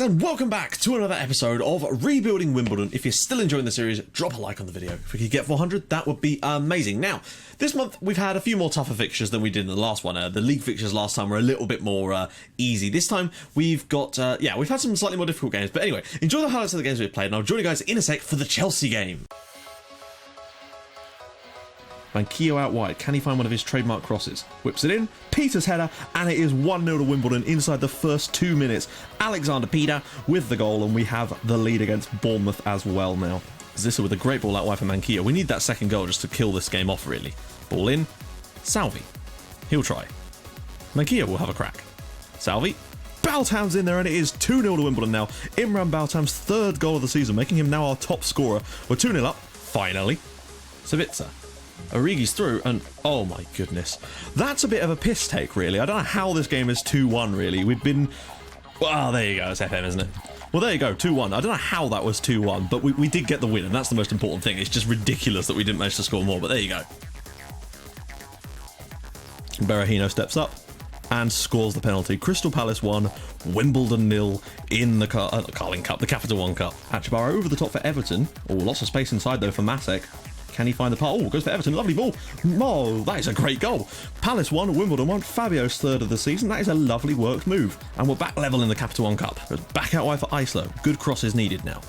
and welcome back to another episode of Rebuilding Wimbledon. If you're still enjoying the series, drop a like on the video. If we could get 400, that would be amazing. Now, this month we've had a few more tougher fixtures than we did in the last one. The league fixtures last time were a little bit more easy. This time we've got, we've had some slightly more difficult games. But anyway, enjoy the highlights of the games we've played, and I'll join you guys in a sec for the Chelsea game. Manquillo out wide. Can he find one of his trademark crosses? Whips it in. Peter's header, and it is 1-0 to Wimbledon inside the first 2 minutes. Alexander Peter with the goal, and we have the lead against Bournemouth as well now. Zissa with a great ball out wide for Manquillo. We need that second goal just to kill this game off, really. Ball in. Salvi. He'll try. Manquillo will have a crack. Salvi. Baltam's in there, and it is 2-0 to Wimbledon now. Imran Baltam's third goal of the season, making him now our top scorer. We're 2-0 up, finally. Savitsa. Origi's through, and oh my goodness. That's a bit of a piss take, really. I don't know how this game is 2-1, really. We've been... Well, there you go. It's FM, isn't it? Well, there you go, 2-1. I don't know how that was 2-1, but we did get the win, and that's the most important thing. It's just ridiculous that we didn't manage to score more, but there you go. Berahino steps up and scores the penalty. Crystal Palace 1, Wimbledon 0 in the Carling Cup, the Capital One Cup. Achibara over the top for Everton. Oh, lots of space inside, though, for Masek. Can he find the part? Oh, goes for Everton. Lovely ball. Oh, that is a great goal. Palace 1, Wimbledon 1. Fabio's third of the season. That is a lovely worked move. And we're back level in the Capital One Cup. Back out wide for Islo. Good cross is needed now.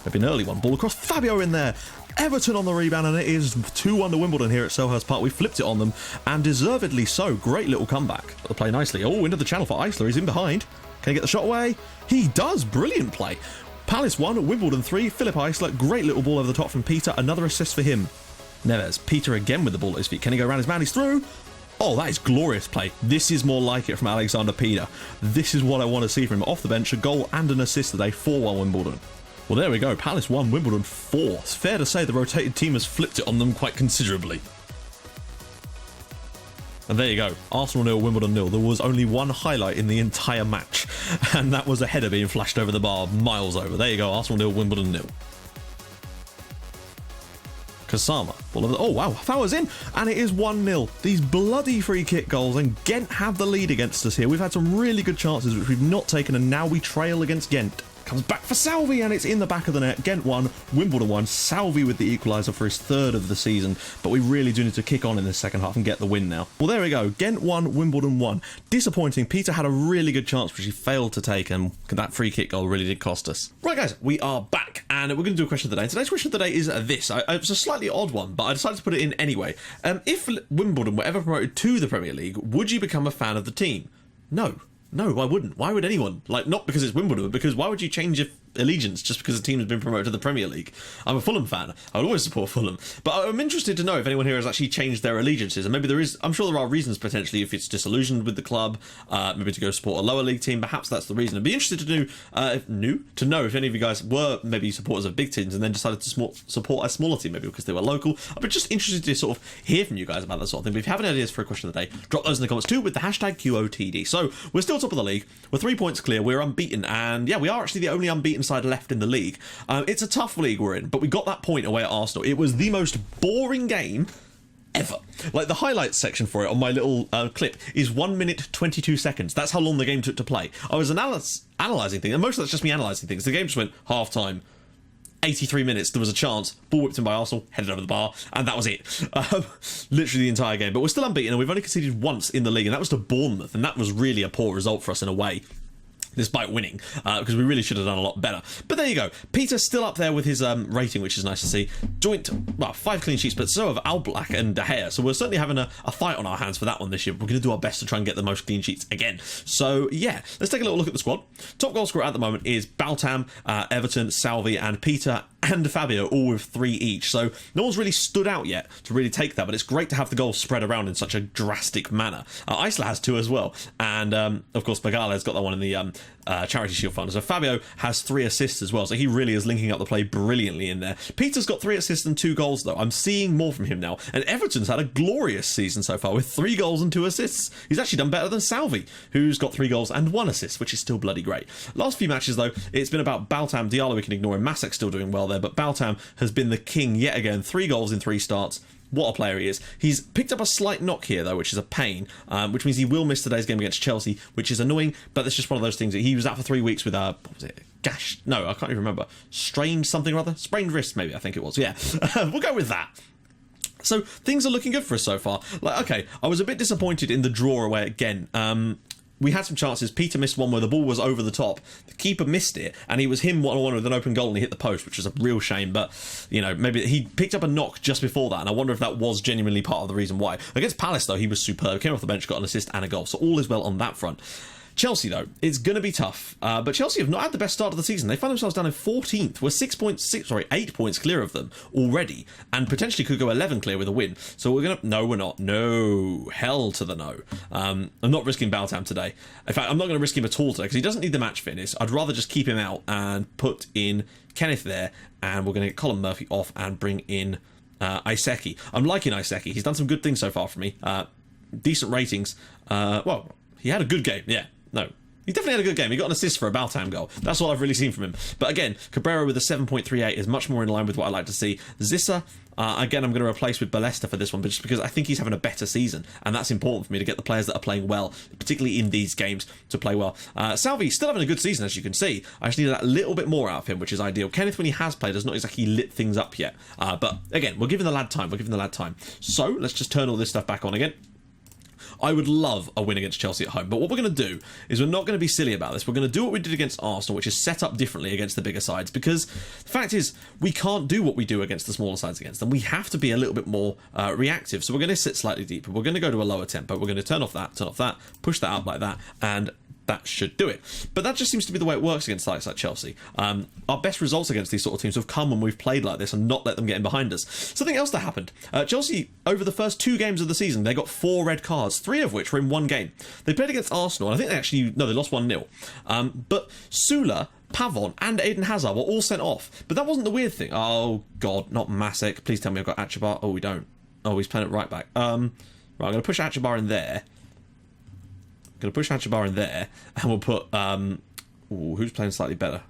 Maybe an early one. Ball across. Fabio in there. Everton on the rebound, and it is 2-1 to Wimbledon here at Selhurst Park. We flipped it on them, and deservedly so. Great little comeback. They play nicely. Oh, into the channel for Isler. He's in behind. Can he get the shot away? He does. Brilliant play. Palace 1, Wimbledon 3. Phillip Isler. Great little ball over the top from Peter. Another assist for him. Neves. Peter again with the ball at his feet. Can he go around his man? He's through. Oh, that is glorious play. This is more like it from Alexander Peter. This is what I want to see from him. Off the bench, a goal and an assist today. 4-1 Wimbledon. Well, there we go. Palace 1, Wimbledon 4. It's fair to say the rotated team has flipped it on them quite considerably. And there you go. Arsenal 0, Wimbledon 0. There was only one highlight in the entire match, and that was a header being flashed over the bar miles over. There you go. Arsenal 0, Wimbledon 0. Kasama. Oh, wow. Fowler's in. And it is 1-0. These bloody free kick goals, and Gent have the lead against us here. We've had some really good chances, which we've not taken, and now we trail against Gent. Comes back for Salvi, and it's in the back of the net. Gent 1, Wimbledon 1. Salvi with the equaliser for his third of the season. But we really do need to kick on in this second half and get the win now. Well, there we go. Gent 1, Wimbledon 1. Disappointing. Peter had a really good chance, which he failed to take, and that free kick goal really did cost us. Right, guys, we are back, and we're going to do a question of the day. Today's question of the day is this. It's a slightly odd one, but I decided to put it in anyway. If Wimbledon were ever promoted to the Premier League, would you become a fan of the team? No, I wouldn't. Why would anyone? Like, not because it's Wimbledon, but because why would you change your allegiance just because a team has been promoted to the Premier League? I'm a Fulham fan. I would always support Fulham. But I'm interested to know if anyone here has actually changed their allegiances. And maybe there is, I'm sure there are reasons potentially if it's disillusioned with the club, maybe to go support a lower league team. Perhaps that's the reason. I'd be interested to know if any of you guys were maybe supporters of big teams and then decided to support a smaller team, maybe because they were local. I'd be just interested to sort of hear from you guys about that sort of thing. But if you have any ideas for a question of the day, drop those in the comments too with the hashtag QOTD. So we're still top of the league. We're 3 points clear. We're unbeaten. And yeah, we are actually the only unbeaten side left in the league. It's a tough league we're in, but we got that point away at Arsenal. It was the most boring game ever. Like, the highlights section for it on my little clip is 1 minute 22 seconds. That's how long the game took to play. I was analysing things, and most of that's just me analysing things. The game just went half time. 83 minutes, there was a chance, ball whipped in by Arsenal, headed over the bar, and that was it. Literally the entire game. But we're still unbeaten, and we've only conceded once in the league, and that was to Bournemouth, and that was really a poor result for us in a way, despite winning, because we really should have done a lot better. But there you go. Peter's still up there with his rating, which is nice to see. 5 clean sheets, but so have Oblak and De Gea. So we're certainly having a fight on our hands for that one this year. We're going to do our best to try and get the most clean sheets again. So yeah, let's take a little look at the squad. Top goal scorer at the moment is Baltam, Everton, Salvi, and Peter and Fabio, all with 3 each. So no one's really stood out yet to really take that, but it's great to have the goals spread around in such a drastic manner. Isla has 2 as well, and of course Bagala has got that one in the Charity Shield Fund. So Fabio has 3 assists as well, so he really is linking up the play brilliantly in there. Peter's got 3 assists and 2 goals though. I'm seeing more from him now, and Everton's had a glorious season so far with 3 goals and 2 assists. He's actually done better than Salvi, who's got 3 goals and 1 assist, which is still bloody great. Last few matches though, it's been about Baltam. Diallo we can ignore him. Masek's still doing well there, but Baltam has been the king yet again. 3 goals in 3 starts. What a player he is. He's picked up a slight knock here, though, which is a pain, which means he will miss today's game against Chelsea, which is annoying, but it's just one of those things. He was out for 3 weeks with, what was it? Gash? No, I can't even remember. Strained something or other? Sprained wrist, maybe, I think it was. Yeah, we'll go with that. So things are looking good for us so far. Like, okay, I was a bit disappointed in the draw away at Gent. We had some chances. Peter missed one where the ball was over the top. The keeper missed it, and he was him one-on-one with an open goal, and he hit the post, which was a real shame. But, you know, maybe he picked up a knock just before that, and I wonder if that was genuinely part of the reason why. Against Palace, though, he was superb. Came off the bench, got an assist and a goal. So all is well on that front. Chelsea, though, it's going to be tough. But Chelsea have not had the best start of the season. They find themselves down in 14th. We're 8 points clear of them already, and potentially could go 11 clear with a win. So we're going to... No, we're not. No. Hell to the no. I'm not risking Baltam today. In fact, I'm not going to risk him at all today, because he doesn't need the match fitness. I'd rather just keep him out and put in Kenneth there, and we're going to get Colin Murphy off and bring in Iseki. I'm liking Iseki. He's done some good things so far for me. Decent ratings. Well, he had a good game, yeah. No, he definitely had a good game. He got an assist for a Baltam goal. That's all I've really seen from him. But again, Cabrera with a 7.38 is much more in line with what I like to see. Zissa, again, I'm going to replace with Ballesta for this one, but just because I think he's having a better season, and that's important for me to get the players that are playing well, particularly in these games, to play well. Salvi, still having a good season, as you can see. I just need that little bit more out of him, which is ideal. Kenneth, when he has played, has not exactly lit things up yet. But again, we're giving the lad time. So let's just turn all this stuff back on again. I would love a win against Chelsea at home, but what we're going to do is we're not going to be silly about this. We're going to do what we did against Arsenal, which is set up differently against the bigger sides, because the fact is we can't do what we do against the smaller sides against them. We have to be a little bit more reactive, so we're going to sit slightly deeper. We're going to go to a lower tempo. We're going to turn off that, push that up like that, and that should do it. But that just seems to be the way it works against sides like Chelsea. Our best results against these sort of teams have come when we've played like this and not let them get in behind us. Something else that happened. Chelsea, over the first 2 games of the season, they got 4 red cards, 3 of which were in one game. They played against Arsenal, and I think they lost 1-0. But Sula, Pavon and Eden Hazard were all sent off. But that wasn't the weird thing. Oh, God, not Masek. Please tell me I've got Achabar. Oh, we don't. Oh, he's playing it right back. Right, I'm going to push Achabar in there. Going to push Hachabar in there, and we'll put... who's playing slightly better?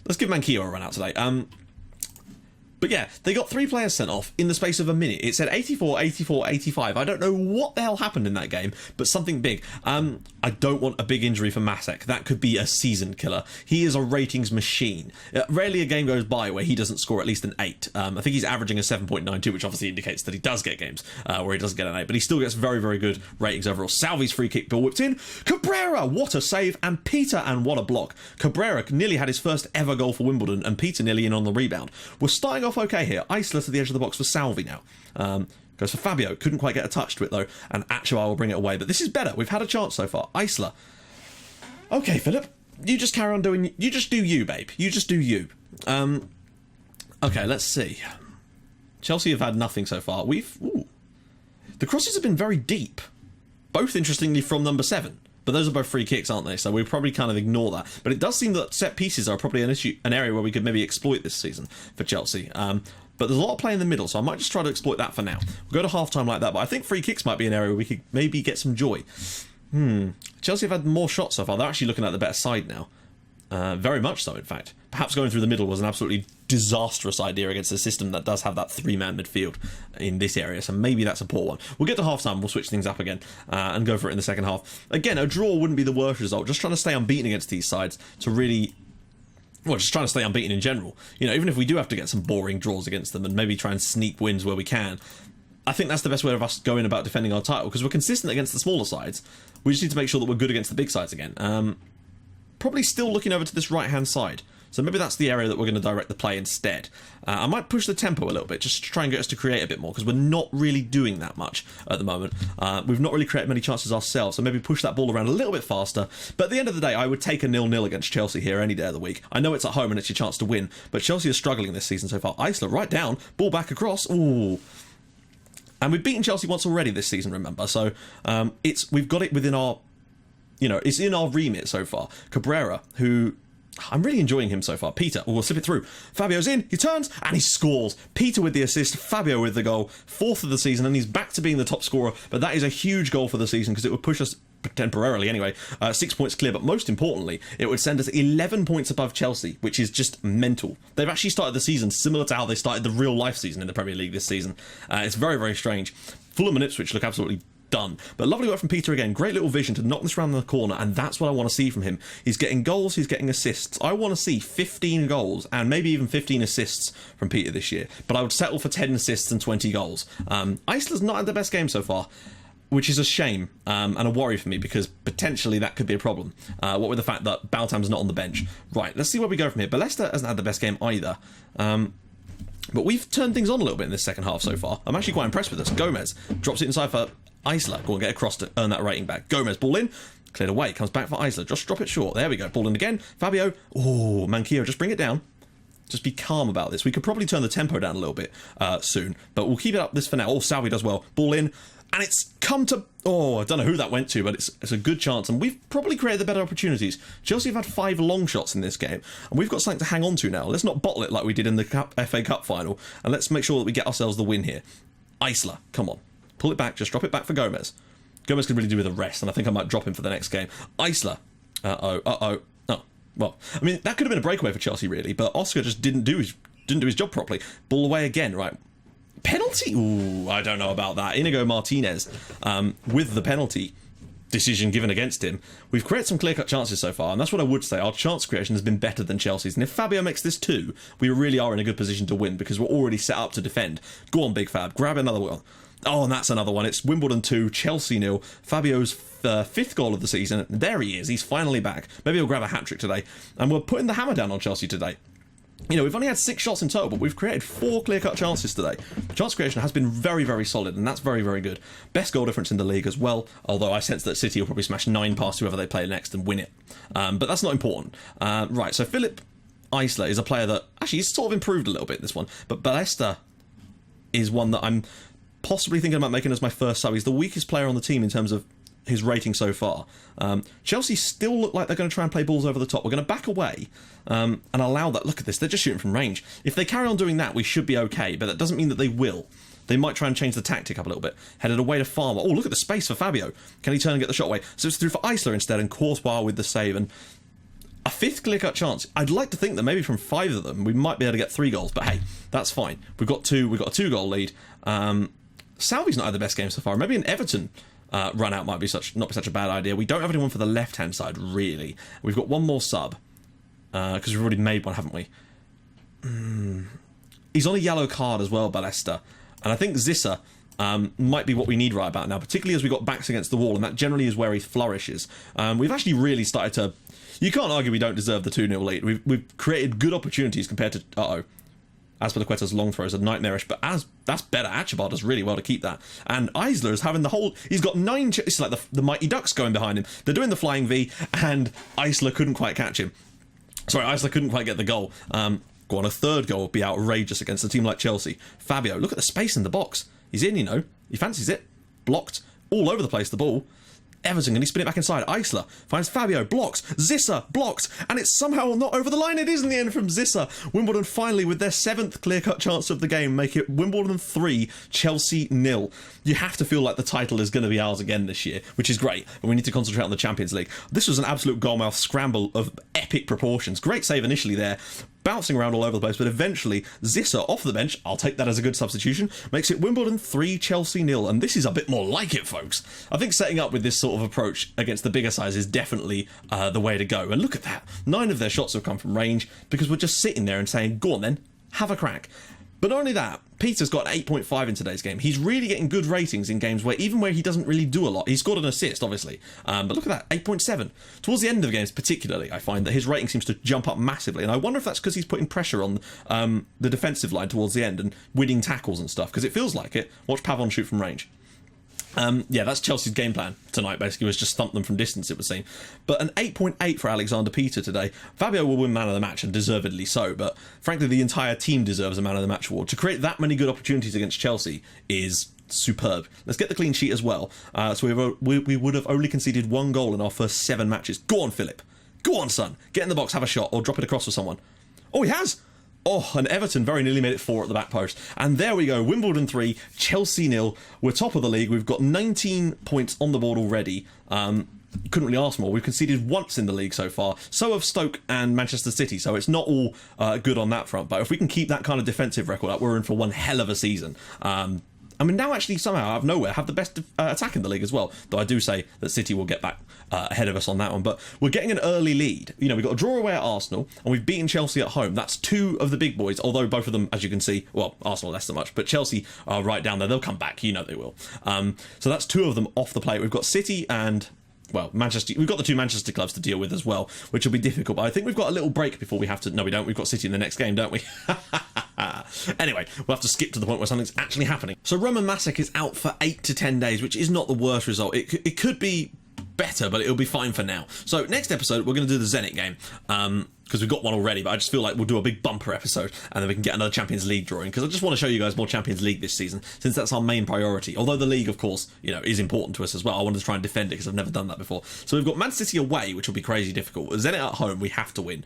Let's give Manquillo a run out today. But yeah, they got 3 players sent off in the space of a minute. It said 84, 84, 85. I don't know what the hell happened in that game, but something big. I don't want a big injury for Masek. That could be a season killer. He is a ratings machine. Rarely a game goes by where he doesn't score at least an 8. I think he's averaging a 7.92, which obviously indicates that he does get games where he doesn't get an 8, but he still gets very, very good ratings overall. Salvi's free kick ball whipped in. Cabrera, what a save, and Peter, and what a block. Cabrera nearly had his first ever goal for Wimbledon, and Peter nearly in on the rebound. We're starting off okay here. Isla to the edge of the box for Salvi now. Goes for Fabio. Couldn't quite get a touch to it though, and Achabar will bring it away. But this is better. We've had a chance so far. Isla. Okay, Phillip. You just carry on doing... You just do you, babe. You just do you. Okay, let's see. Chelsea have had nothing so far. Ooh. The crosses have been very deep. Both, interestingly, from number 7. But those are both free kicks, aren't they? So we probably kind of ignore that. But it does seem that set pieces are probably an area where we could maybe exploit this season for Chelsea. But there's a lot of play in the middle, so I might just try to exploit that for now. We'll go to half-time like that, but I think free kicks might be an area where we could maybe get some joy. Chelsea have had more shots so far. They're actually looking at the better side now. Very much so, in fact. Perhaps going through the middle was an absolutely disastrous idea against a system that does have that 3-man midfield in this area, so maybe that's a poor one. We'll get to half-time, we'll switch things up again and go for it in the second half. Again, a draw wouldn't be the worst result. Just trying to stay unbeaten against these sides to really... Well, just trying to stay unbeaten in general. You know, even if we do have to get some boring draws against them and maybe try and sneak wins where we can, I think that's the best way of us going about defending our title, because we're consistent against the smaller sides. We just need to make sure that we're good against the big sides again. Probably still looking over to this right-hand side. So maybe that's the area that we're going to direct the play instead. I might push the tempo a little bit, just to try and get us to create a bit more, because we're not really doing that much at the moment. We've not really created many chances ourselves, so maybe push that ball around a little bit faster. But at the end of the day, I would take a 0-0 against Chelsea here any day of the week. I know it's at home and it's your chance to win, but Chelsea are struggling this season so far. Isla right down, ball back across. Ooh. And we've beaten Chelsea once already this season, remember? So we've got it within our... You know, it's in our remit so far. Cabrera, who I'm really enjoying him so far. Peter, we'll slip it through. Fabio's in, he turns, and he scores. Peter with the assist, Fabio with the goal, 4th of the season, and he's back to being the top scorer, but that is a huge goal for the season because it would push us, temporarily anyway, 6 points clear, but most importantly, it would send us 11 points above Chelsea, which is just mental. They've actually started the season similar to how they started the real life season in the Premier League this season. It's very, very strange. Fulham and Ipswich look absolutely done. But lovely work from Peter again. Great little vision to knock this around the corner, and that's what I want to see from him. He's getting goals, he's getting assists. I want to see 15 goals and maybe even 15 assists from Peter this year, but I would settle for 10 assists and 20 goals. Isler's not had the best game so far, which is a shame and a worry for me because potentially that could be a problem. What with the fact that Baltam's not on the bench. Right, let's see where we go from here. But Leicester hasn't had the best game either. But we've turned things on a little bit in this second half so far. I'm actually quite impressed with this. Gomez drops it inside for Isler. Go and get across to earn that rating back. Gomez, ball in. Cleared away. Comes back for Isler. Just drop it short. There we go. Ball in again. Fabio. Oh, Manquillo, just bring it down. Just be calm about this. We could probably turn the tempo down a little bit soon. But we'll keep it up this for now. Oh, Salvi does well. Ball in. And it's come to... Oh, I don't know who that went to, but it's a good chance. And we've probably created the better opportunities. Chelsea have had 5 long shots in this game. And we've got something to hang on to now. Let's not bottle it like we did in the FA Cup final. And let's make sure that we get ourselves the win here. Isler, come on. Pull it back. Just drop it back for Gomez. Gomez can really do with the rest. And I think I might drop him for the next game. Isler. Uh-oh. Oh, well, I mean, that could have been a breakaway for Chelsea, really. But Oscar just didn't do his job properly. Ball away again, right. Penalty? Ooh, I don't know about that. Inigo Martinez with the penalty decision given against him. We've created some clear-cut chances so far, and that's what I would say. Our chance creation has been better than Chelsea's, and if Fabio makes this too, we really are in a good position to win because we're already set up to defend. Go on, Big Fab. Grab another one. Oh, and that's another one. It's Wimbledon 2, Chelsea 0. Fabio's 5th goal of the season. There he is. He's finally back. Maybe he'll grab a hat-trick today. And we're putting the hammer down on Chelsea today. You know, we've only had 6 shots in total, but we've created 4 clear-cut chances today. Chance creation has been very, very solid, and that's very, very good. Best goal difference in the league as well, although I sense that City will probably smash 9 past whoever they play next and win it. But that's not important. Right, so Phillip Isler is a player that, actually, he's sort of improved a little bit, this one. But Ballesta is one that I'm possibly thinking about making as my first sub. He's the weakest player on the team in terms of his rating so far. Chelsea still look like they're going to try and play balls over the top. We're going to back away and allow that. Look at this, they're just shooting from range. If they carry on doing that, we should be okay, but that doesn't mean that they will. They might try and change the tactic up a little bit. Headed away to Farmer. Oh, look at the space for Fabio. Can he turn and get the shot away? So it's through for Isler instead, and Courtois with the save, and a 5th clear-cut chance. I'd like to think that maybe from 5 of them we might be able to get 3 goals, but hey, that's fine. We've got a 2-goal lead. Salvi's not had the best game so far. Maybe an Everton run out might be not be such a bad idea. We don't have anyone for the left-hand side, really. We've got one more sub, because we've already made one, haven't we? He's on a yellow card as well, Ballesta. And I think Zissa might be what we need right about now, particularly as we got backs against the wall, and that generally is where he flourishes. We've actually really started to... You can't argue we don't deserve the 2-0 lead. We've created good opportunities compared to... Uh-oh. Azpilicueta's long throws are nightmarish, but that's better. Archibald does really well to keep that. And Isler is having the whole... He's got 9... It's like the Mighty Ducks going behind him. They're doing the flying V, and Isler couldn't quite catch him. Sorry, Isler couldn't quite get the goal. Go on, a 3rd goal would be outrageous against a team like Chelsea. Fabio, look at the space in the box. He's in, you know. He fancies it. Blocked. All over the place, the ball. Everton, can he spin it back inside? Isler finds Fabio, blocks, Zissa, blocks, and it's somehow not over the line. It is in the end from Zissa. Wimbledon finally, with their 7th clear-cut chance of the game, make it Wimbledon 3, Chelsea 0. You have to feel like the title is going to be ours again this year, which is great, but we need to concentrate on the Champions League. This was an absolute goalmouth scramble of epic proportions. Great save initially there, bouncing around all over the place, but eventually Zissa off the bench, I'll take that as a good substitution, makes it Wimbledon 3, Chelsea 0, and this is a bit more like it, folks. I think setting up with this sort of approach against the bigger size is definitely the way to go. And look at that, 9 of their shots have come from range because we're just sitting there and saying, go on then, have a crack. But not only that, Peter's got an 8.5 in today's game. He's really getting good ratings in games where he doesn't really do a lot. He's got an assist, obviously. But look at that, 8.7. Towards the end of games particularly, I find that his rating seems to jump up massively. And I wonder if that's because he's putting pressure on the defensive line towards the end and winning tackles and stuff, because it feels like it. Watch Pavon shoot from range. Yeah, that's Chelsea's game plan tonight, basically, was just thump them from distance, it would seem. But an 8.8 for Alexander Peter today. Fabio will win man of the match, and deservedly so, but frankly, the entire team deserves a man of the match award. To create that many good opportunities against Chelsea is superb. Let's get the clean sheet as well. So we would have only conceded 1 goal in our first 7 matches. Go on, Phillip. Go on, son. Get in the box, have a shot, or drop it across for someone. Oh, he has. Oh, and Everton very nearly made it 4 at the back post. And there we go. Wimbledon 3, Chelsea 0. We're top of the league. We've got 19 points on the board already. Couldn't really ask more. We've conceded once in the league so far. So have Stoke and Manchester City. So it's not all good on that front. But if we can keep that kind of defensive record up, we're in for one hell of a season. I mean, now actually somehow out of nowhere have the best attack in the league as well. Though I do say that City will get back ahead of us on that one. But we're getting an early lead. You know, we've got a draw away at Arsenal and we've beaten Chelsea at home. That's 2 of the big boys, although both of them, as you can see, well, Arsenal less so much, but Chelsea are right down there. They'll come back. You know they will. So that's 2 of them off the plate. We've got City and... well, Manchester. We've got the 2 Manchester clubs to deal with as well, which will be difficult. But I think we've got a little break before we have to... no, we don't. We've got City in the next game, don't we? Anyway, we'll have to skip to the point where something's actually happening. So Roman Masek is out for 8 to 10 days, which is not the worst result. It could be better, but it'll be fine for now. So next episode, we're going to do the Zenit game. Because we've got one already, but I just feel like we'll do a big bumper episode and then we can get another Champions League drawing, because I just want to show you guys more Champions League this season, since that's our main priority. Although the league, of course, you know, is important to us as well. I wanted to try and defend it because I've never done that before. So we've got Man City away, which will be crazy difficult. Zenit at home, we have to win.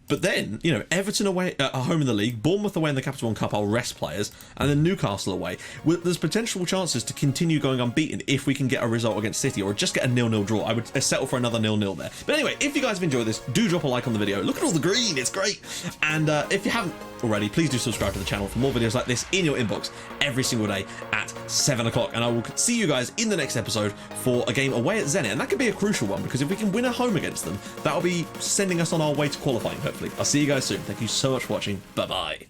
But then, you know, Everton away at home in the league, Bournemouth away in the Capital One Cup, I'll rest players, and then Newcastle away. There's potential chances to continue going unbeaten if we can get a result against City, or just get a 0-0 draw. I would settle for another 0-0 there. But anyway, if you guys have enjoyed this, do drop a like on the video. Look at all the green, it's great. And if you haven't already, please do subscribe to the channel for more videos like this in your inbox every single day at 7 o'clock. And I will see you guys in the next episode for a game away at Zenit. And that could be a crucial one, because if we can win at home against them, that'll be sending us on our way to qualifying, hopefully. I'll see you guys soon. Thank you so much for watching. Bye-bye.